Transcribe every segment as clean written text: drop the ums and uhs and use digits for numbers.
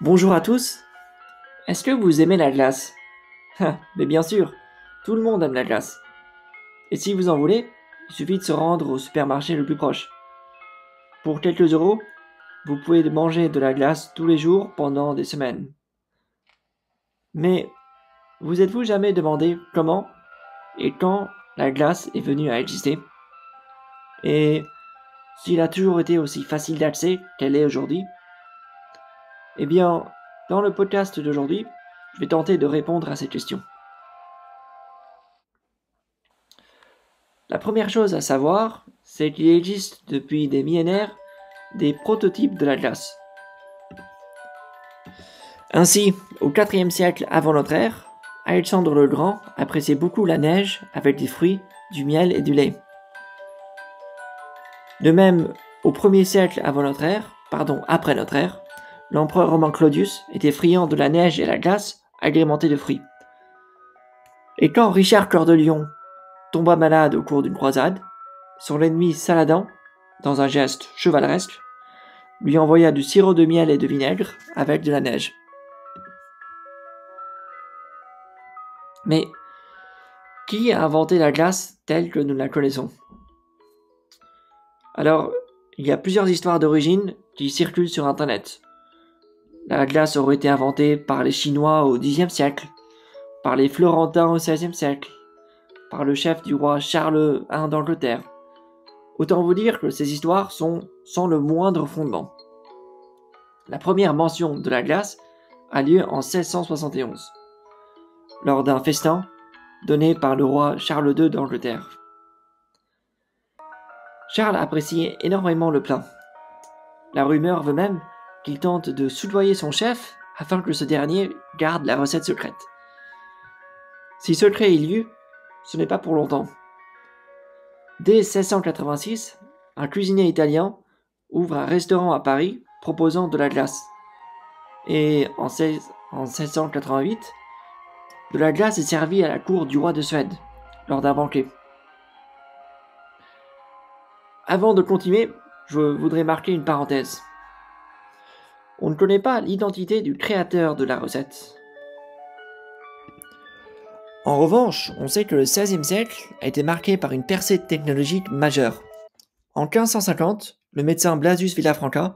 Bonjour à tous, est-ce que vous aimez la glace? Mais bien sûr, tout le monde aime la glace. Et si vous en voulez, il suffit de se rendre au supermarché le plus proche. Pour quelques euros, vous pouvez manger de la glace tous les jours pendant des semaines. Mais vous êtes-vous jamais demandé comment et quand la glace est venue à exister? Et s'il a toujours été aussi facile d'accès qu'elle est aujourd'hui? Eh bien, dans le podcast d'aujourd'hui, je vais tenter de répondre à ces questions. La première chose à savoir, c'est qu'il existe depuis des millénaires des prototypes de la glace. Ainsi, au IVe siècle avant notre ère, Alexandre le Grand appréciait beaucoup la neige avec des fruits, du miel et du lait. De même, au 1er siècle après notre ère, l'empereur romain Claudius était friand de la neige et la glace agrémentée de fruits. Et quand Richard Cœur de Lion tomba malade au cours d'une croisade, son ennemi Saladin, dans un geste chevaleresque, lui envoya du sirop de miel et de vinaigre avec de la neige. Mais qui a inventé la glace telle que nous la connaissons? Alors, il y a plusieurs histoires d'origine qui circulent sur Internet. La glace aurait été inventée par les Chinois au Xe siècle, par les Florentins au XVIe siècle, par le chef du roi Charles I d'Angleterre. Autant vous dire que ces histoires sont sans le moindre fondement. La première mention de la glace a lieu en 1671, lors d'un festin donné par le roi Charles II d'Angleterre. Charles appréciait énormément le plat. La rumeur veut même qu'il tente de soudoyer son chef afin que ce dernier garde la recette secrète. Si secret il y eut, ce n'est pas pour longtemps. Dès 1686, un cuisinier italien ouvre un restaurant à Paris proposant de la glace. Et en 1688, de la glace est servie à la cour du roi de Suède, lors d'un banquet. Avant de continuer, je voudrais marquer une parenthèse. On ne connaît pas l'identité du créateur de la recette. En revanche, on sait que le XVIe siècle a été marqué par une percée technologique majeure. En 1550, le médecin Blasius Villafranca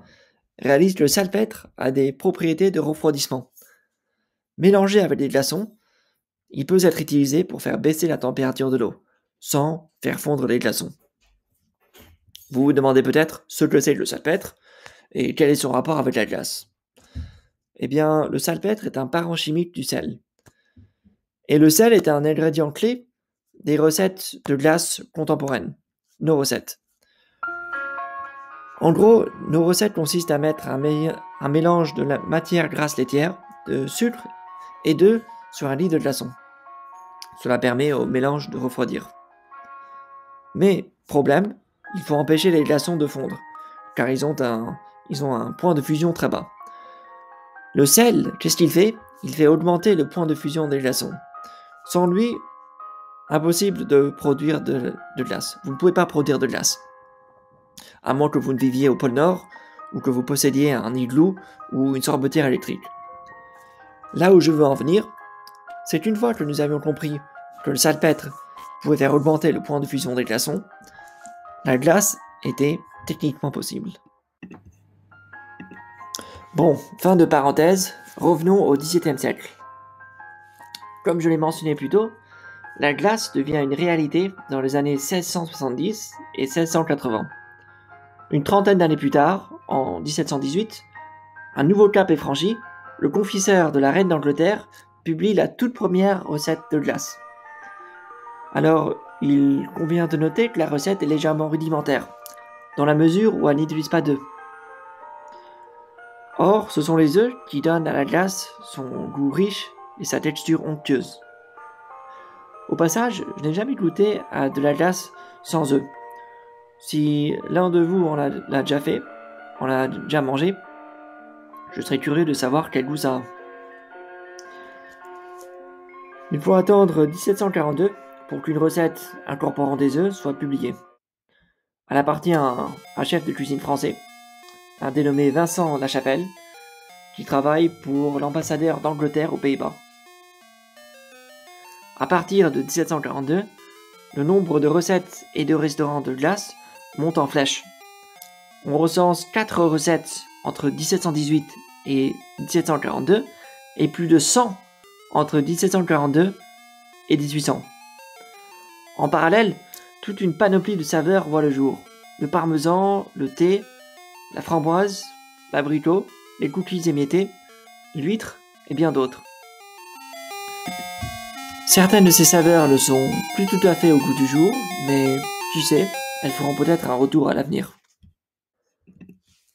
réalise que le salpêtre a des propriétés de refroidissement. Mélangé avec des glaçons, il peut être utilisé pour faire baisser la température de l'eau, sans faire fondre les glaçons. Vous vous demandez peut-être ce que c'est que le salpêtre et quel est son rapport avec la glace. Eh bien, le salpêtre est un parent chimique du sel. Et le sel est un ingrédient clé des recettes de glace contemporaines, nos recettes. En gros, nos recettes consistent à mettre un mélange de la matière grasse laitière, de sucre et d'œufs sur un lit de glaçons. Cela permet au mélange de refroidir. Mais, problème, il faut empêcher les glaçons de fondre, car ils ont un point de fusion très bas. Le sel, qu'est-ce qu'il fait? Il fait augmenter le point de fusion des glaçons. Sans lui, impossible de produire de glace. Vous ne pouvez pas produire de glace. À moins que vous ne viviez au pôle Nord, ou que vous possédiez un igloo ou une sorbetière électrique. Là où je veux en venir, c'est qu'une fois que nous avions compris que le salpêtre pouvait faire augmenter le point de fusion des glaçons, la glace était techniquement possible. Bon, fin de parenthèse, revenons au XVIIe siècle. Comme je l'ai mentionné plus tôt, la glace devient une réalité dans les années 1670 et 1680. Une trentaine d'années plus tard, en 1718, un nouveau cap est franchi, le confiseur de la reine d'Angleterre publie la toute première recette de glace. Alors, il convient de noter que la recette est légèrement rudimentaire, dans la mesure où elle n'utilise pas d'œufs. Or, ce sont les œufs qui donnent à la glace son goût riche et sa texture onctueuse. Au passage, je n'ai jamais goûté à de la glace sans œufs. Si l'un de vous l'a déjà fait, on l'a déjà mangé, je serais curieux de savoir quel goût ça a. Il faut attendre 1742 pour qu'une recette incorporant des œufs soit publiée. Elle appartient à un chef de cuisine français, un dénommé Vincent Lachapelle, qui travaille pour l'ambassadeur d'Angleterre aux Pays-Bas. À partir de 1742, le nombre de recettes et de restaurants de glace monte en flèche. On recense 4 recettes entre 1718 et 1742 et plus de 100 entre 1742 et 1800. En parallèle, toute une panoplie de saveurs voit le jour. Le parmesan, le thé, la framboise, l'abricot, les cookies émiettés, l'huître et bien d'autres. Certaines de ces saveurs ne sont plus tout à fait au goût du jour, mais qui sait, elles feront peut-être un retour à l'avenir.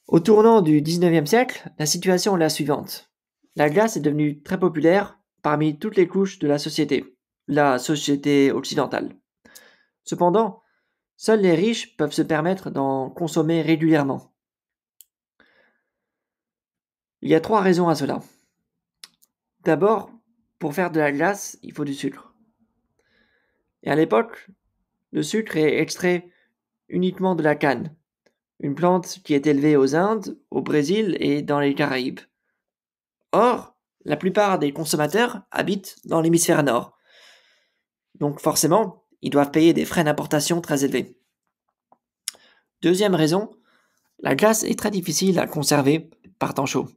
Au tournant du 19e siècle, la situation est la suivante. La glace est devenue très populaire parmi toutes les couches de la société occidentale. Cependant, seuls les riches peuvent se permettre d'en consommer régulièrement. Il y a 3 raisons à cela. D'abord, pour faire de la glace, il faut du sucre. Et à l'époque, le sucre est extrait uniquement de la canne, une plante qui est élevée aux Indes, au Brésil et dans les Caraïbes. Or, la plupart des consommateurs habitent dans l'hémisphère nord. Donc forcément, ils doivent payer des frais d'importation très élevés. Deuxième raison, la glace est très difficile à conserver par temps chaud.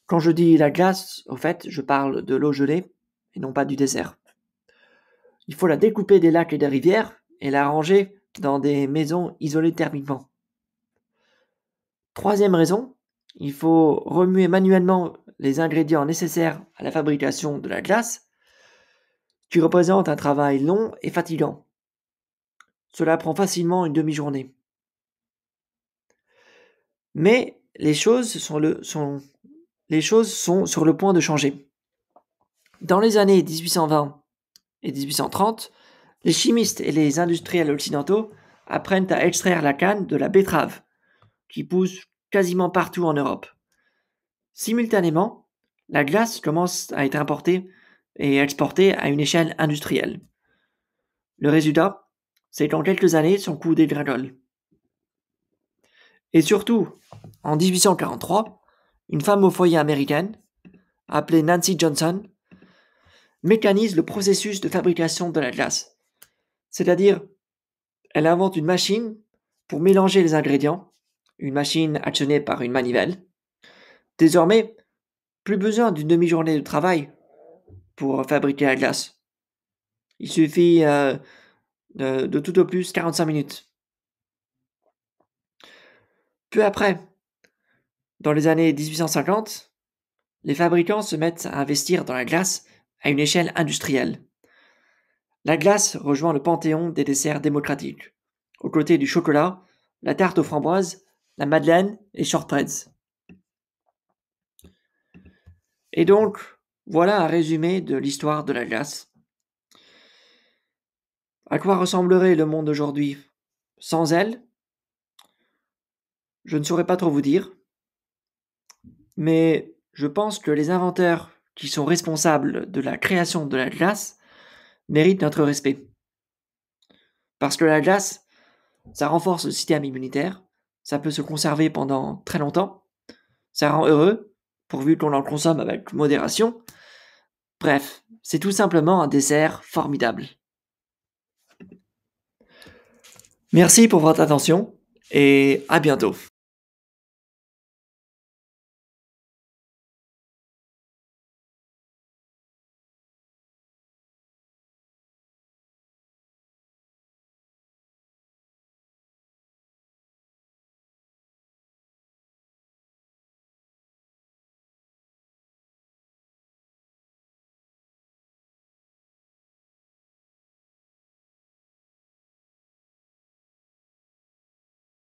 Quand je dis la glace, au fait, je parle de l'eau gelée et non pas du dessert. Il faut la découper des lacs et des rivières et la ranger dans des maisons isolées thermiquement. Troisième raison, il faut remuer manuellement les ingrédients nécessaires à la fabrication de la glace, qui représente un travail long et fatigant. Cela prend facilement une demi-journée. Mais les choses sont sur le point de changer. Dans les années 1820 et 1830, les chimistes et les industriels occidentaux apprennent à extraire la canne de la betterave, qui pousse quasiment partout en Europe. Simultanément, la glace commence à être importée et exportée à une échelle industrielle. Le résultat, c'est qu'en quelques années, son coût dégringole. Et surtout, en 1843, une femme au foyer américaine, appelée Nancy Johnson, mécanise le processus de fabrication de la glace. C'est-à-dire, elle invente une machine pour mélanger les ingrédients, une machine actionnée par une manivelle. Désormais, plus besoin d'une demi-journée de travail pour fabriquer la glace. Il suffit de tout au plus 45 minutes. Peu après, dans les années 1850, les fabricants se mettent à investir dans la glace à une échelle industrielle. La glace rejoint le panthéon des desserts démocratiques, aux côtés du chocolat, la tarte aux framboises, la madeleine et shortbreads. Et donc, voilà un résumé de l'histoire de la glace. À quoi ressemblerait le monde aujourd'hui sans elle? Je ne saurais pas trop vous dire, mais je pense que les inventeurs qui sont responsables de la création de la glace méritent notre respect. Parce que la glace, ça renforce le système immunitaire, ça peut se conserver pendant très longtemps, ça rend heureux, pourvu qu'on en consomme avec modération. Bref, c'est tout simplement un dessert formidable. Merci pour votre attention et à bientôt.